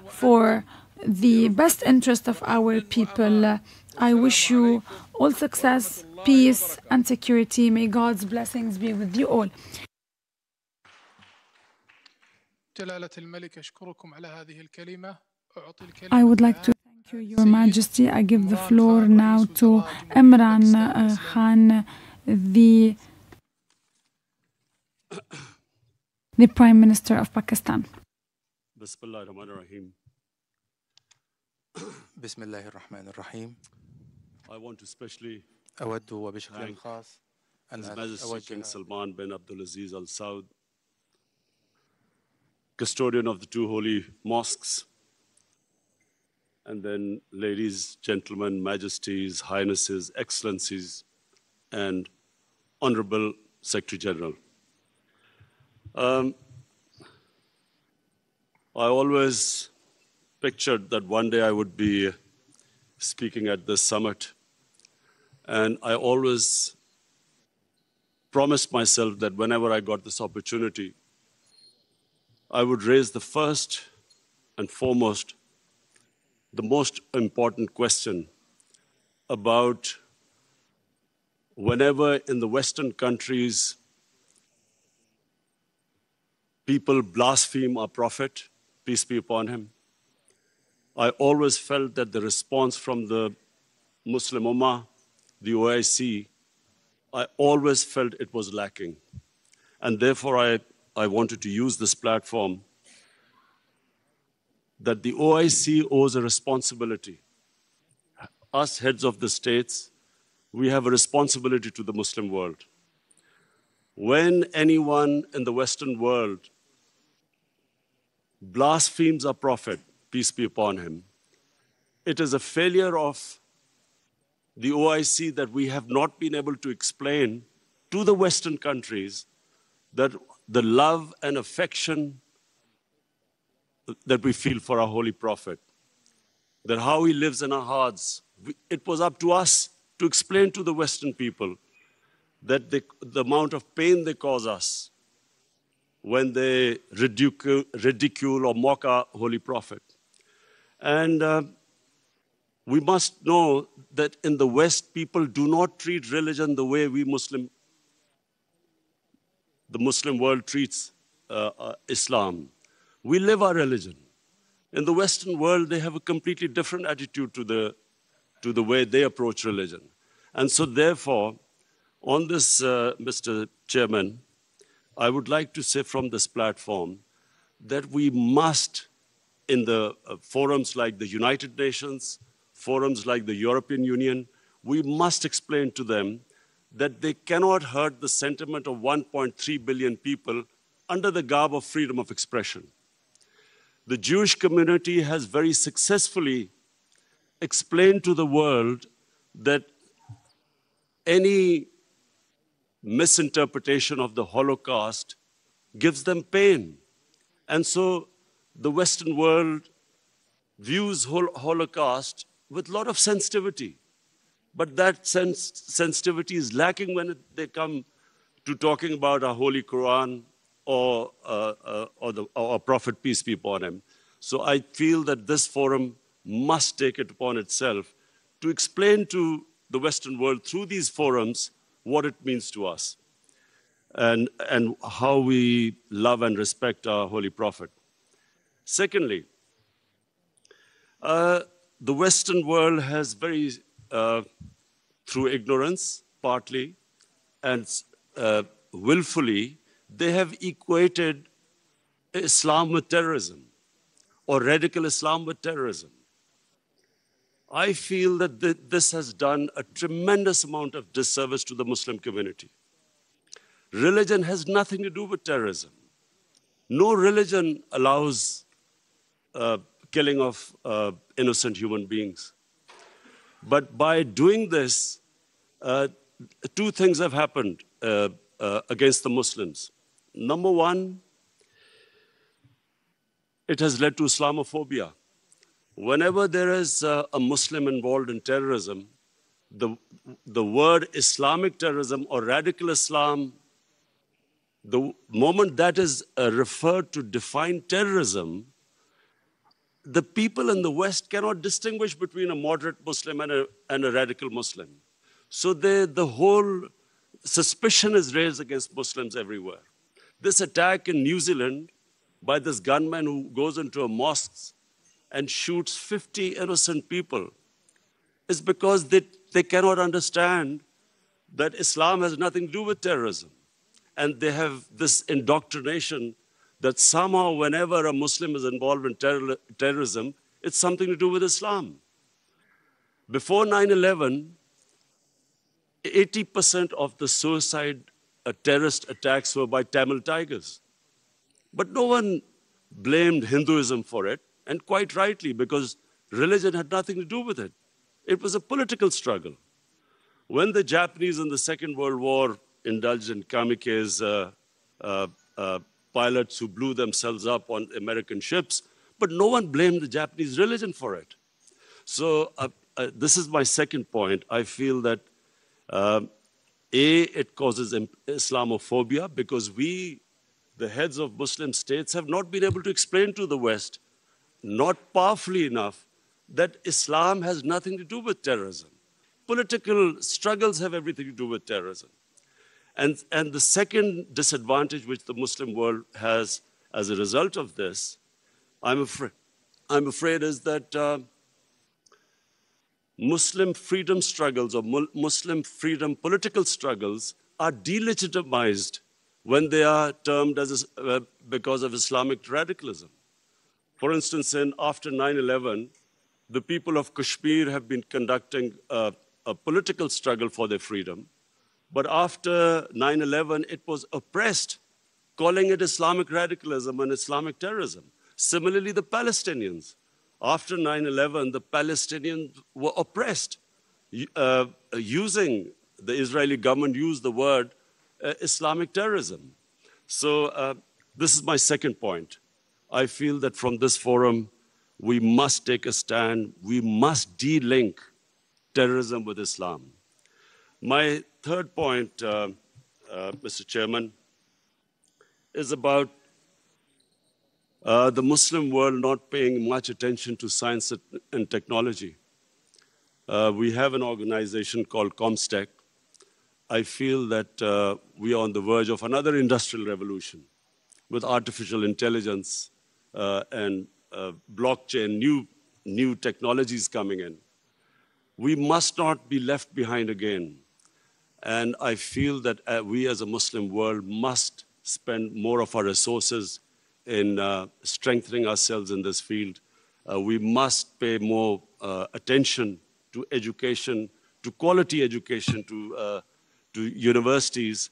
for the best interest of our people. I wish you all success, peace, and security. May God's blessings be with you all. I would like to thank you, Your Majesty. I give the floor now to Imran Khan, the Prime Minister of Pakistan. Bismillahirrahmanirrahim. Bismillahirrahmanirrahim. I want to especially أود وبشكل خاص His Majesty King Salman bin Abdulaziz Al Saud, custodian of the two holy mosques, and then ladies, gentlemen, majesties, highnesses, excellencies, and Honorable Secretary General. I always pictured that one day I would be speaking at this summit, and I always promised myself that whenever I got this opportunity, I would raise the first and foremost, the most important question about whenever in the Western countries people blaspheme our Prophet, peace be upon him, I always felt that the response from the Muslim Ummah, the OIC, I always felt it was lacking. And therefore, I wanted to use this platform that the OIC owes a responsibility. Us heads of the states, we have a responsibility to the Muslim world. When anyone in the Western world blasphemes our Prophet, peace be upon him, it is a failure of the OIC that we have not been able to explain to the Western countries that the love and affection that we feel for our Holy Prophet, that how he lives in our hearts. It was up to us to explain to the Western people that the amount of pain they cause us when they ridicule or mock our Holy Prophet. And we must know that in the West, people do not treat religion the way the Muslim world treats Islam. We live our religion. In the Western world, they have a completely different attitude to the way they approach religion. And so therefore, on this, Mr. Chairman, I would like to say from this platform that we must, in the forums like the United Nations, forums like the European Union, we must explain to them that they cannot hurt the sentiment of 1.3 billion people under the garb of freedom of expression. The Jewish community has very successfully explained to the world that any misinterpretation of the Holocaust gives them pain. And so the Western world views Holocaust with a lot of sensitivity. But that sensitivity is lacking when they come to talking about our Holy Quran or our Prophet, peace be upon him. So I feel that this forum must take it upon itself to explain to the Western world through these forums what it means to us and how we love and respect our Holy Prophet. Secondly, the Western world has very, through ignorance, partly, and willfully, they have equated Islam with terrorism or radical Islam with terrorism. I feel that this has done a tremendous amount of disservice to the Muslim community. Religion has nothing to do with terrorism. No religion allows killing of innocent human beings. But by doing this, two things have happened against the Muslims. Number one, it has led to Islamophobia. Whenever there is a Muslim involved in terrorism, the word Islamic terrorism or radical Islam, the moment that is referred to define terrorism, the people in the West cannot distinguish between a moderate Muslim and a radical Muslim. So the whole suspicion is raised against Muslims everywhere. This attack in New Zealand by this gunman who goes into a mosque and shoots 50 innocent people is because they cannot understand that Islam has nothing to do with terrorism. And they have this indoctrination that somehow whenever a Muslim is involved in terrorism, it's something to do with Islam. Before 9/11, 80% of the suicide terrorist attacks were by Tamil Tigers. But no one blamed Hinduism for it, and quite rightly, because religion had nothing to do with it. It was a political struggle. When the Japanese in the Second World War indulged in kamikaze pilots who blew themselves up on American ships, but no one blamed the Japanese religion for it. So this is my second point. I feel that it causes Islamophobia because we, the heads of Muslim states, have not been able to explain to the West, not powerfully enough, that Islam has nothing to do with terrorism. Political struggles have everything to do with terrorism. And the second disadvantage which the Muslim world has as a result of this, I'm afraid is that Muslim freedom struggles or Muslim freedom political struggles are delegitimized when they are termed as because of Islamic radicalism. For instance, after 9/11, the people of Kashmir have been conducting a political struggle for their freedom. But after 9/11, it was oppressed, calling it Islamic radicalism and Islamic terrorism. Similarly, the Palestinians. After 9/11, the Palestinians were oppressed, using, the Israeli government used the word Islamic terrorism. So this is my second point. I feel that from this forum, we must take a stand. We must de-link terrorism with Islam. My third point, Mr. Chairman, is about the Muslim world not paying much attention to science and technology. We have an organization called ComStech. I feel that we are on the verge of another industrial revolution with artificial intelligence and blockchain, new technologies coming in. We must not be left behind again. And I feel that we as a Muslim world must spend more of our resources in strengthening ourselves in this field. We must pay more attention to education, to quality education, to universities.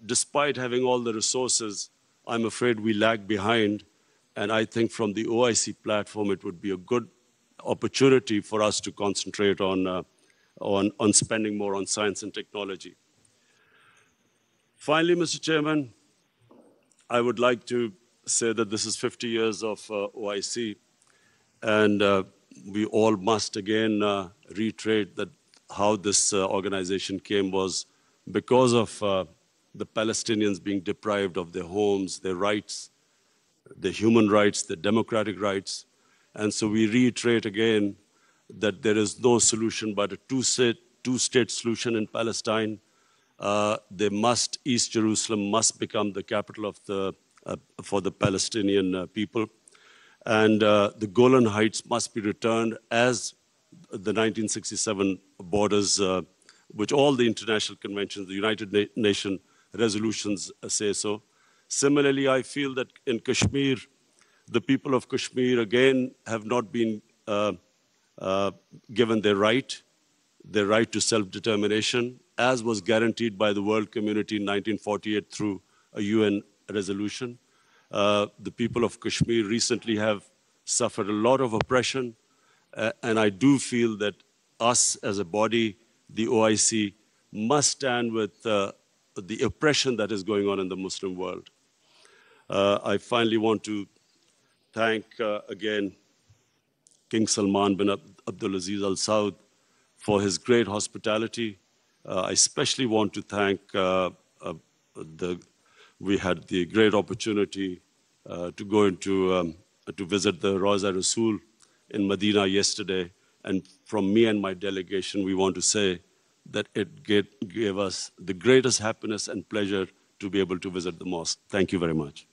Despite having all the resources, I'm afraid we lag behind. And I think from the OIC platform, it would be a good opportunity for us to concentrate on spending more on science and technology. Finally, Mr. Chairman, I would like to say that this is 50 years of OIC, and we all must again reiterate that how this organization came was because of the Palestinians being deprived of their homes, their rights, their human rights, their democratic rights. And so we reiterate again that there is no solution but a two-state solution in Palestine. East Jerusalem must become the capital of for the Palestinian people. And the Golan Heights must be returned as the 1967 borders, which all the international conventions, the United Nations resolutions say so. Similarly, I feel that in Kashmir, the people of Kashmir, again, have not been given their right to self-determination, as was guaranteed by the world community in 1948 through a UN resolution. The people of Kashmir recently have suffered a lot of oppression, and I do feel that us as a body, the OIC, must stand with the oppression that is going on in the Muslim world. I finally want to thank again King Salman bin Abdulaziz Al Saud for his great hospitality. I especially want to thank we had the great opportunity to go into to visit the Rawza Rasul in Medina yesterday. And from me and my delegation, we want to say that it gave us the greatest happiness and pleasure to be able to visit the mosque. Thank you very much.